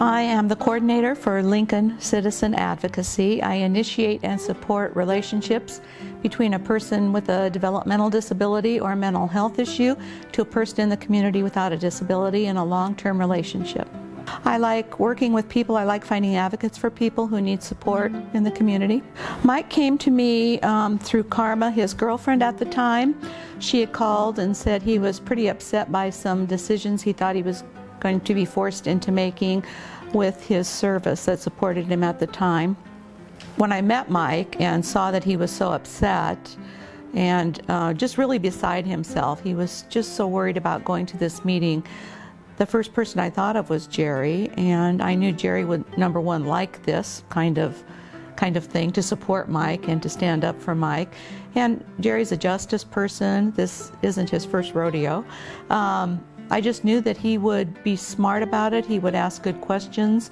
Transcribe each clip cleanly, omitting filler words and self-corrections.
I am the coordinator for Lincoln Citizen Advocacy. I initiate and support relationships between a person with a developmental disability or a mental health issue to a person in the community without a disability in a long-term relationship. I like working with people. I like finding advocates for people who need support in the community. Mike came to me through Karma, his girlfriend at the time. She had called and said he was pretty upset by some decisions he thought he was going to be forced into making with his service that supported him at the time. When I met Mike and saw that he was so upset and just really beside himself, he was just so worried about going to this meeting. The first person I thought of was Gerry, and I knew Gerry would, number one, like this kind of thing, to support Mike and to stand up for Mike. And Gerry's a justice person. This isn't his first rodeo. I just knew that he would be smart about it. He would ask good questions.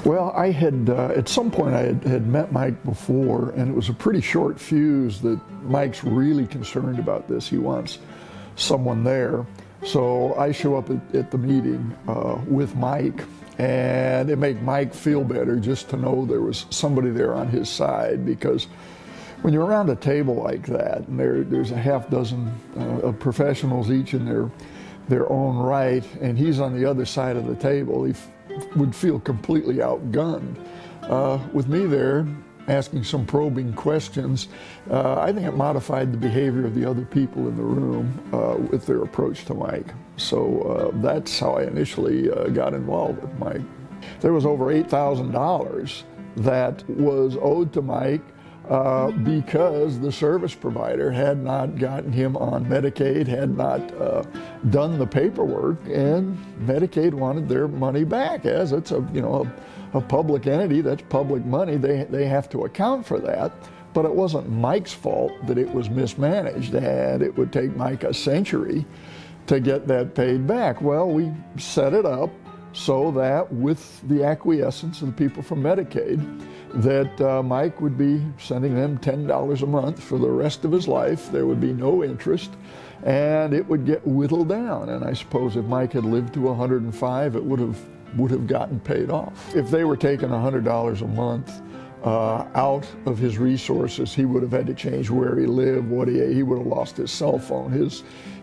Well, I had, at some point I had met Mike before, and it was a pretty short fuse that Mike's really concerned about this. He wants someone there. So I show up at the meeting with Mike, and it made Mike feel better just to know there was somebody there on his side, because when you're around a table like that, and there's a half dozen of professionals, each in their own right, and he's on the other side of the table, he would feel completely outgunned. With me there, asking some probing questions, I think it modified the behavior of the other people in the room with their approach to Mike. So that's how I initially got involved with Mike. There was over $8,000 that was owed to Mike because the service provider had not gotten him on Medicaid, had not done the paperwork, and Medicaid wanted their money back. As it's a public entity, that's public money, they have to account for that. But it wasn't Mike's fault that it was mismanaged, and it would take Mike a century to get that paid back. Well, we set it up so that with the acquiescence of the people from Medicaid, that Mike would be sending them $10 a month for the rest of his life. There would be no interest, and it would get whittled down. And I suppose if Mike had lived to 105, it would have gotten paid off. If they were taking $100 a month out of his resources, he would have had to change where he lived, what he ate. He would have lost his cell phone.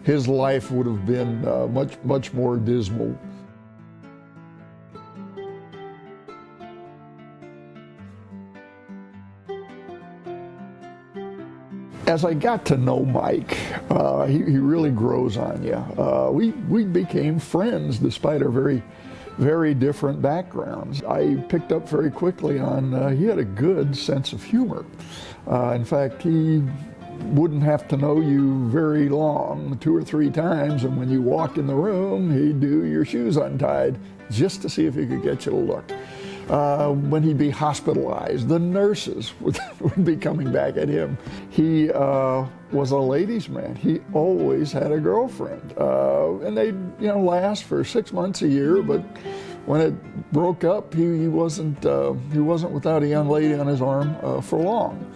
His life would have been much more dismal. As I got to know Mike, he really grows on you. We became friends despite our very different backgrounds. I picked up very quickly on he had a good sense of humor. In fact, he wouldn't have to know you very long, 2 or 3 times, and when you walked in the room, he'd do your shoes untied just to see if he could get you to look. When he'd be hospitalized, the nurses would be coming back at him. He was a ladies' man. He always had a girlfriend, and they'd last for 6 months, a year. But when it broke up, he wasn't without a young lady on his arm for long.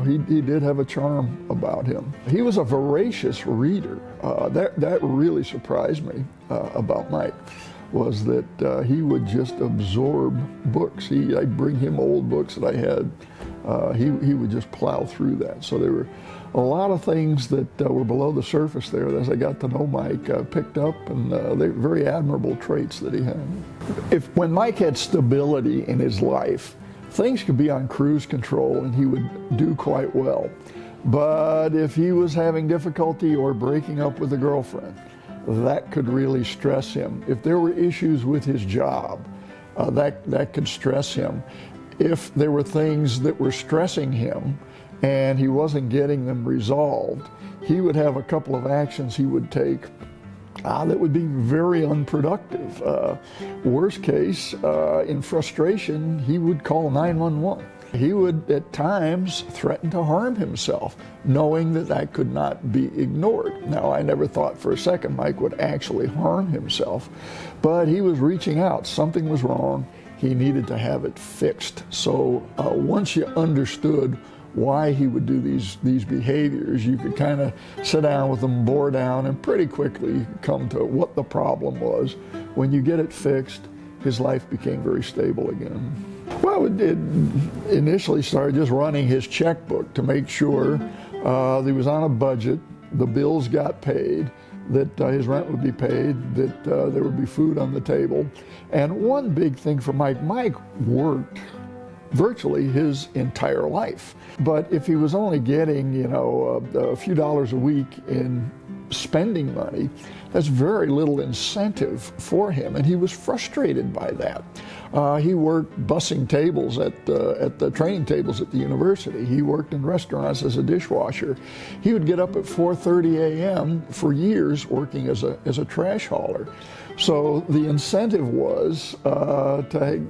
He did have a charm about him. He was a voracious reader. That really surprised me about Mike, was that he would just absorb books. I'd bring him old books that I had. He would just plow through that. So there were a lot of things that were below the surface there that, as I got to know Mike, picked up, and they're very admirable traits that he had. When Mike had stability in his life, things could be on cruise control and he would do quite well. But if he was having difficulty or breaking up with a girlfriend, that could really stress him. If there were issues with his job, that could stress him. If there were things that were stressing him and he wasn't getting them resolved, he would have a couple of actions he would take that would be very unproductive. Worst case, in frustration, he would call 911. He would, at times, threaten to harm himself, knowing that could not be ignored. Now, I never thought for a second Mike would actually harm himself, but he was reaching out. Something was wrong. He needed to have it fixed. So once you understood why he would do these behaviors. You could kind of sit down with him, bore down, and pretty quickly come to what the problem was. When you get it fixed, his life became very stable again. Well, it initially started just running his checkbook to make sure that he was on a budget, the bills got paid, that his rent would be paid, that there would be food on the table. And one big thing for Mike worked virtually his entire life. But if he was only getting, a few dollars a week in spending money, that's very little incentive for him, and he was frustrated by that. He worked bussing tables at the training tables at the university. He worked in restaurants as a dishwasher. He would get up at 4:30 a.m. for years working as a trash hauler. So the incentive was to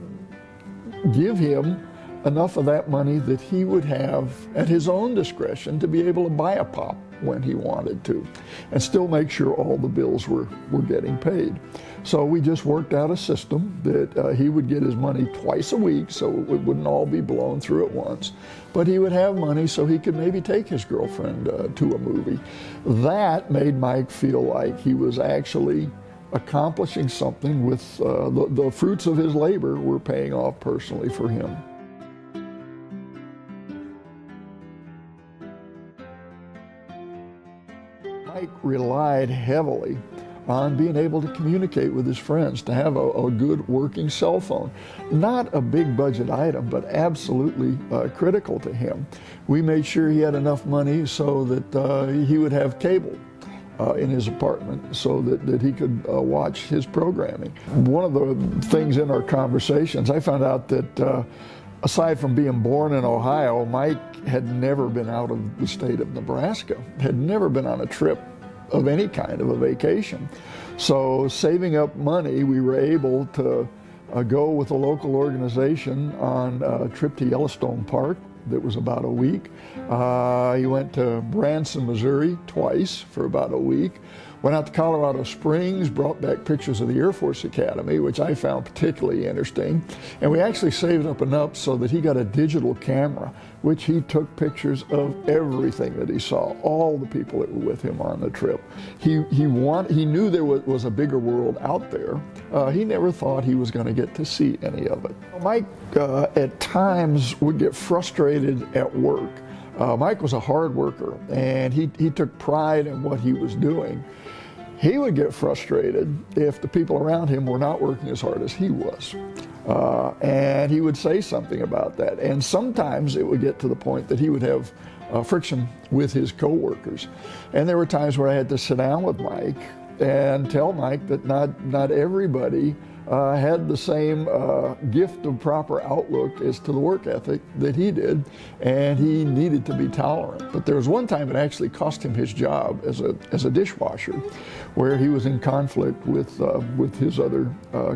give him enough of that money that he would have at his own discretion to be able to buy a pop when he wanted to and still make sure all the bills were getting paid. So we just worked out a system that he would get his money twice a week, so it wouldn't all be blown through at once, but he would have money so he could maybe take his girlfriend to a movie. That made Mike feel like he was actually accomplishing something with the fruits of his labor were paying off personally for him. Mike relied heavily on being able to communicate with his friends, to have a good working cell phone. Not a big budget item, but absolutely critical to him. We made sure he had enough money so that he would have cable in his apartment so that he could watch his programming. One of the things in our conversations, I found out that aside from being born in Ohio, Mike had never been out of the state of Nebraska, had never been on a trip of any kind of a vacation. So saving up money, we were able to go with a local organization on a trip to Yellowstone Park that was about a week. He went to Branson, Missouri twice for about a week. Went out to Colorado Springs, brought back pictures of the Air Force Academy, which I found particularly interesting. And we actually saved up enough so that he got a digital camera, which he took pictures of everything that he saw, all the people that were with him on the trip. He knew there was a bigger world out there. He never thought he was going to get to see any of it. Mike at times would get frustrated at work. Mike was a hard worker, and he took pride in what he was doing. He would get frustrated if the people around him were not working as hard as he was. And he would say something about that. And sometimes it would get to the point that he would have friction with his coworkers. And there were times where I had to sit down with Mike and tell Mike that not everybody had the same gift of proper outlook as to the work ethic that he did, and he needed to be tolerant. But there was one time it actually cost him his job as a dishwasher, where he was in conflict with his other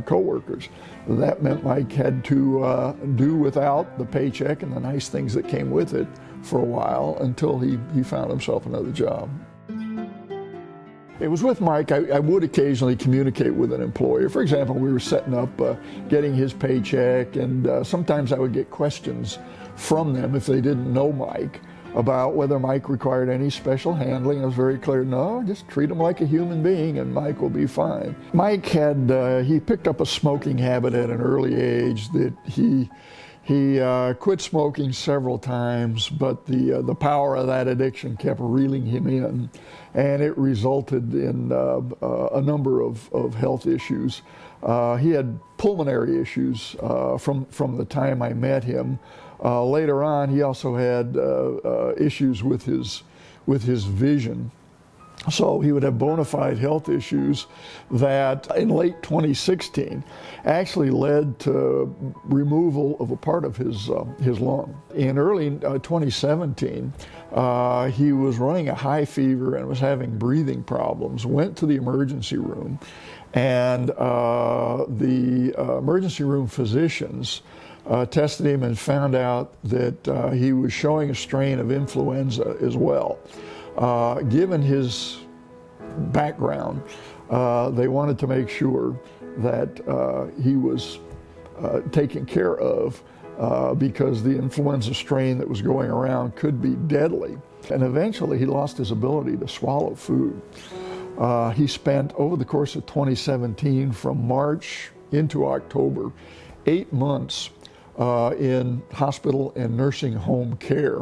coworkers. That meant Mike had to do without the paycheck and the nice things that came with it for a while until he found himself another job. It was with Mike, I would occasionally communicate with an employer. For example, we were setting up getting his paycheck, and sometimes I would get questions from them if they didn't know Mike about whether Mike required any special handling. I was very clear, no, just treat him like a human being and Mike will be fine. Mike he picked up a smoking habit at an early age that he quit smoking several times, but the power of that addiction kept reeling him in, and it resulted in a number of health issues. He had pulmonary issues from the time I met him. Later on, he also had issues with his vision. So he would have bona fide health issues that in late 2016 actually led to removal of a part of his lung. In early 2017, he was running a high fever and was having breathing problems, went to the emergency room, and the emergency room physicians tested him and found out that he was showing a strain of influenza as well. Given his background, they wanted to make sure that he was taken care of because the influenza strain that was going around could be deadly. And eventually he lost his ability to swallow food. He spent, over the course of 2017, from March into October, 8 months in hospital and nursing home care.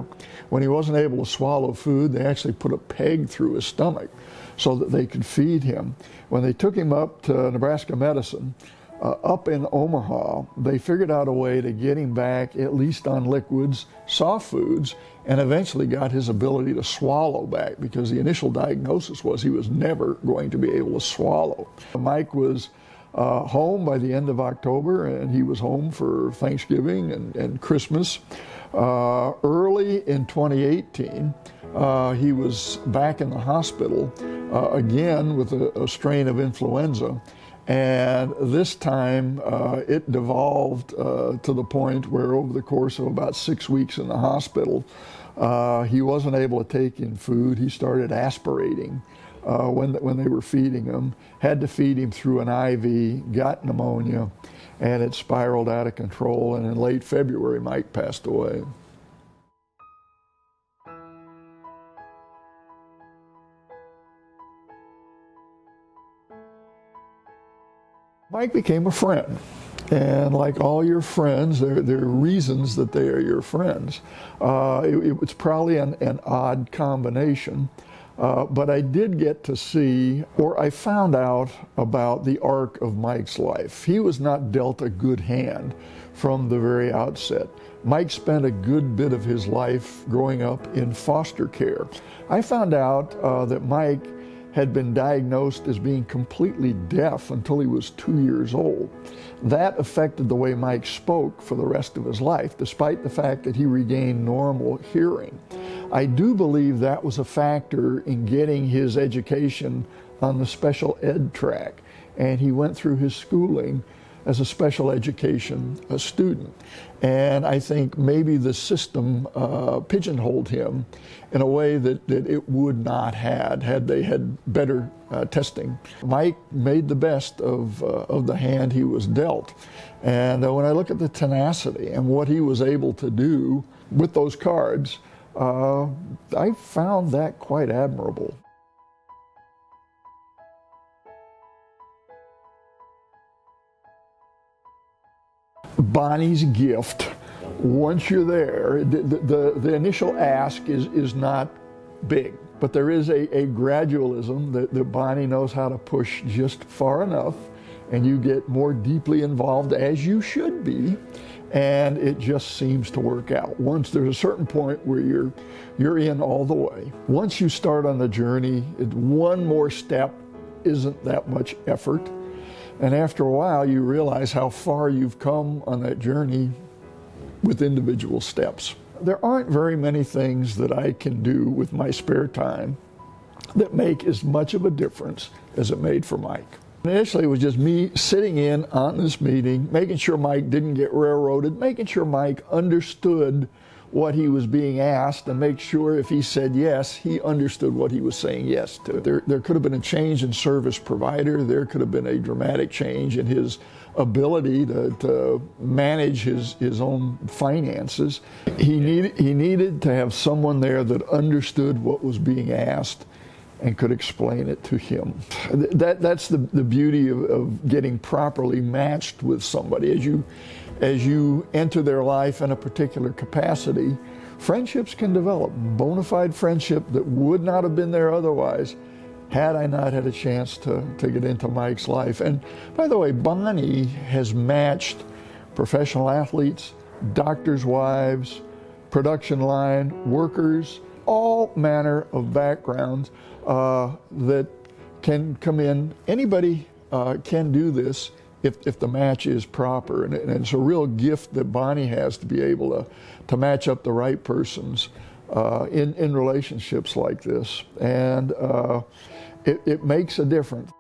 When he wasn't able to swallow food, they actually put a peg through his stomach so that they could feed him. When they took him up to Nebraska Medicine, up in Omaha, they figured out a way to get him back at least on liquids, soft foods, and eventually got his ability to swallow back, because the initial diagnosis was he was never going to be able to swallow. Mike was home by the end of October, and he was home for Thanksgiving and Christmas. Early in 2018, he was back in the hospital again with a strain of influenza. And this time it devolved to the point where over the course of about 6 weeks in the hospital, he wasn't able to take in food. He started aspirating when they were feeding him, had to feed him through an IV, got pneumonia, and it spiraled out of control. And in late February, Mike passed away. Mike became a friend, and like all your friends, there are reasons that they are your friends. It was probably an odd combination, but I did get to see, or I found out about the arc of Mike's life. He was not dealt a good hand from the very outset. Mike spent a good bit of his life growing up in foster care. I found out that Mike had been diagnosed as being completely deaf until he was 2 years old. That affected the way Mike spoke for the rest of his life, despite the fact that he regained normal hearing. I do believe that was a factor in getting his education on the special ed track, and he went through his schooling as a special education student. And I think maybe the system pigeonholed him in a way that it would not had they had better testing. Mike made the best of the hand he was dealt. And when I look at the tenacity and what he was able to do with those cards, I found that quite admirable. Bonnie's gift, once you're there, the initial ask is not big, but there is a gradualism that Bonnie knows how to push just far enough, and you get more deeply involved, as you should be, and it just seems to work out. Once there's a certain point where you're in all the way. Once you start on the journey, one more step isn't that much effort. And after a while, you realize how far you've come on that journey with individual steps. There aren't very many things that I can do with my spare time that make as much of a difference as it made for Mike. Initially, it was just me sitting in on this meeting, making sure Mike didn't get railroaded, making sure Mike understood what he was being asked, and make sure if he said yes, he understood what he was saying yes to. There could have been a change in service provider. There could have been a dramatic change in his ability to manage his own finances. He needed to have someone there that understood what was being asked and could explain it to him. That's the beauty of getting properly matched with somebody. As you enter their life in a particular capacity, friendships can develop, bona fide friendship that would not have been there otherwise had I not had a chance to get into Mike's life. And by the way, Bonnie has matched professional athletes, doctors' wives, production line workers, all manner of backgrounds that can come in. Anybody can do this if the match is proper. And it's a real gift that Bonnie has to be able to match up the right persons in relationships like this. And it makes a difference.